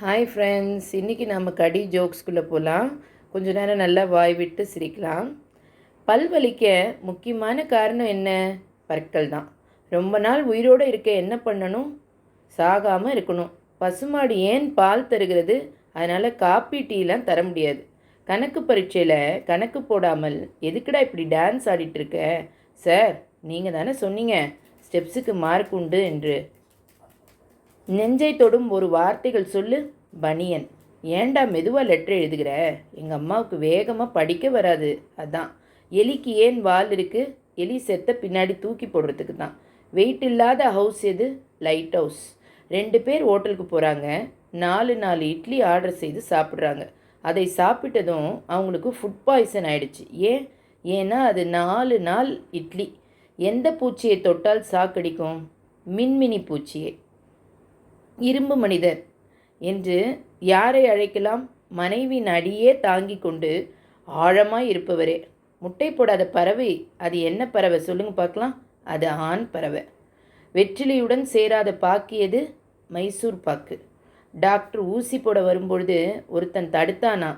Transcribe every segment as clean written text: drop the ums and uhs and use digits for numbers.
Hi friends, இன்றைக்கி நம்ம கடி ஜோக்ஸ்குள்ளே போகலாம். கொஞ்ச நேரம் நல்லா வாய் விட்டு சிரிக்கலாம். பல் வலிக்க முக்கியமான காரணம் என்ன? பற்கள் தான். ரொம்ப நாள் உயிரோடு இருக்க என்ன பண்ணணும்? சாகாமல் இருக்கணும். பசுமாடு ஏன் பால் தருகிறது? அதனால் காப்பி டீலாம் தர முடியாது. கணக்கு பரீட்சையில் கணக்கு போடாமல் எதுக்குடா இப்படி டான்ஸ் ஆடிட்டுருக்க? சார், நீங்கள் தானே சொன்னீங்க ஸ்டெப்ஸுக்கு மார்க் உண்டு என்று. நெஞ்சை தொடும் ஒரு வார்த்தைகள் சொல்லு. பனியன். ஏண்டா மெதுவாக லெட்டர் எழுதுகிற? எங்கள் அம்மாவுக்கு வேகமாக படிக்க வராது, அதான். எலிக்கு ஏன் வால் இருக்குது? எலி செத்த பின்னாடி தூக்கி போடுறதுக்கு தான். வெயிட் இல்லாத ஹவுஸ் எது? Light house. 2 பேர் ஹோட்டலுக்கு போகிறாங்க. 4 இட்லி ஆர்டர் செய்து சாப்பிட்றாங்க. அதை சாப்பிட்டதும் அவங்களுக்கு ஃபுட் பாய்சன் ஆயிடுச்சு. ஏன்னா அது 4 நாள் இட்லி. எந்த பூச்சியை தொட்டால் சாக்கடிக்கும்? மின்மினி பூச்சியை. இரும்பு மனிதர் என்று யாரை அழைக்கலாம்? மனைவியின் அடியே தாங்கி கொண்டு ஆழமாய் இருப்பவரே. முட்டை போடாத பறவை அது என்ன பறவை சொல்லுங்க பார்க்கலாம்? அது ஆண் பறவை. வெற்றிலையுடன் சேராத பாக்கு எது? மைசூர் பாக்கு. டாக்டர் ஊசி போட வரும்பொழுது ஒருத்தன் தடுத்தானா?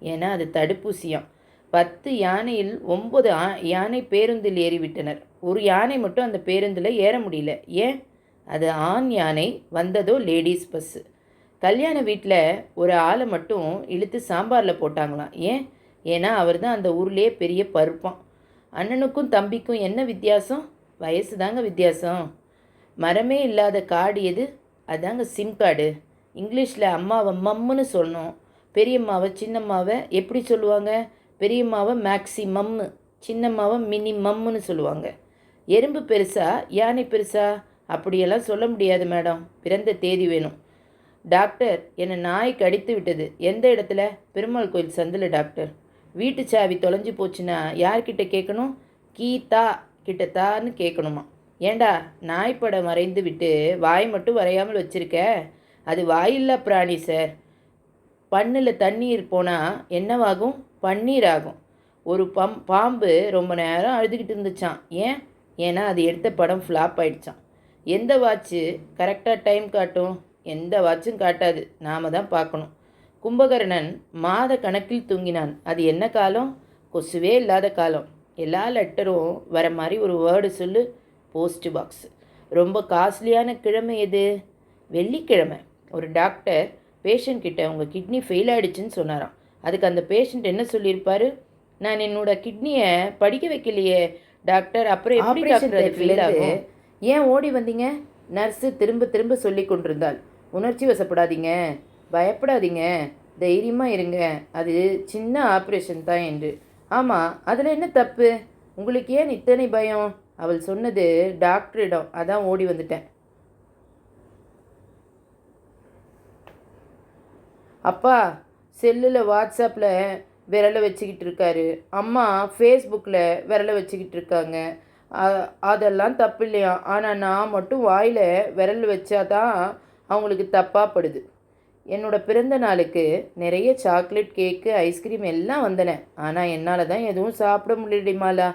ஏன்னா அது தடுப்பூசியாம். 10 யானையில் 9 யானை பேருந்தில் ஏறிவிட்டனர். ஒரு யானை மட்டும் அந்த பேருந்தில் ஏற முடியல. அது ஆண் யானை. வந்ததோ லேடீஸ் பஸ்ஸு. கல்யாண வீட்டில் ஒரு ஆளை மட்டும் இழுத்து சாம்பாரில் போட்டாங்களாம். ஏன்னா அவர் தான் அந்த ஊர்லேயே பெரிய பருப்பான். அண்ணனுக்கும் தம்பிக்கும் என்ன வித்தியாசம்? வயசு தாங்க வித்தியாசம். மரமே இல்லாத காடு எது? அதாங்க சிம் கார்டு. இங்கிலீஷில் அம்மாவை மம்முன்னு சொல்லணும். பெரியம்மாவை சின்னம்மாவை எப்படி சொல்லுவாங்க? பெரியம்மாவை மேக்ஸிமம்மு, சின்னம்மாவை மினிமம்னு சொல்லுவாங்க. எறும்பு பெருசா யானை பெருசா? அப்படியெல்லாம் சொல்ல முடியாது மேடம், பிறந்த தேதி வேணும். டாக்டர், என்னை நாய் கடித்து விட்டது. எந்த இடத்துல? பெருமாள் கோயில் சந்தில் டாக்டர். வீட்டு சாவி தொலைஞ்சி போச்சுன்னா யார்கிட்ட கேட்கணும்? கீதா கிட்டத்தான்னு கேட்கணுமா? ஏண்டா, நாய் படம் வரைந்து விட்டு வாய் மட்டும் வரையாமல் வச்சுருக்க? அது வாயில்லா பிராணி சார். பண்ணில் தண்ணீர் போனால் என்னவாகும்? பன்னீர் ஆகும். ஒரு பாம்பு ரொம்ப நேரம் அழுதுகிட்டு இருந்துச்சான். ஏன்னா அது எடுத்த படம் ஃப்ளாப் ஆயிடுச்சான். எந்த வாட்ச்சு கரெக்டாக டைம் காட்டும்? எந்த வாட்சும் காட்டாது, நாம் தான் பார்க்கணும். கும்பகர்ணன் மாத கணக்கில் தூங்கினான். அது என்ன காலம்? கொசுவே இல்லாத காலம். எல்லா லெட்டரும் வர மாதிரி ஒரு வேர்டு சொல்லு. Post box. ரொம்ப காஸ்ட்லியான கிழமை எது? வெள்ளிக்கிழமை. ஒரு டாக்டர் பேஷண்ட் கிட்ட உங்கள் கிட்னி ஃபெயில் ஆகிடுச்சின்னு சொன்னாராம். அதுக்கு அந்த பேஷண்ட் என்ன சொல்லியிருப்பார்? நான் என்னோடய கிட்னியை படிக்க வைக்கலையே டாக்டர், அப்புறம் எப்படி டாக்டர் ஃபெயில் ஆகும்? ஏன் ஓடி வந்தீங்க? நர்ஸு திரும்ப திரும்ப சொல்லி கொண்டிருந்தாள். உணர்ச்சி வசப்படாதீங்க, பயப்படாதீங்க, தைரியமாக இருங்க, அது சின்ன ஆப்ரேஷன் தான் என்று. ஆமாம், அதில் என்ன தப்பு? உங்களுக்கு ஏன் இத்தனை பயம்? அவள் சொன்னது டாக்டரிடம், அதான் ஓடி வந்துட்டேன். அப்பா செல்லில் வாட்ஸ்அப்பில் விரலை வச்சுக்கிட்டு இருக்காரு, அம்மா ஃபேஸ்புக்கில் விரலை வச்சுக்கிட்டு இருக்காங்க. அதெல்லாம் தப்பு இல்லையா? ஆனால் நான் மட்டும் வாயில் விரல் வச்சாதான் அவங்களுக்கு தப்பாக படுது. என்னோடய பிறந்த நாளுக்கு நிறைய சாக்லேட், கேக்கு, ஐஸ்கிரீம் எல்லாம் வந்தன. ஆனால் என்னால் தான் எதுவும் சாப்பிட முடியலைமாலா.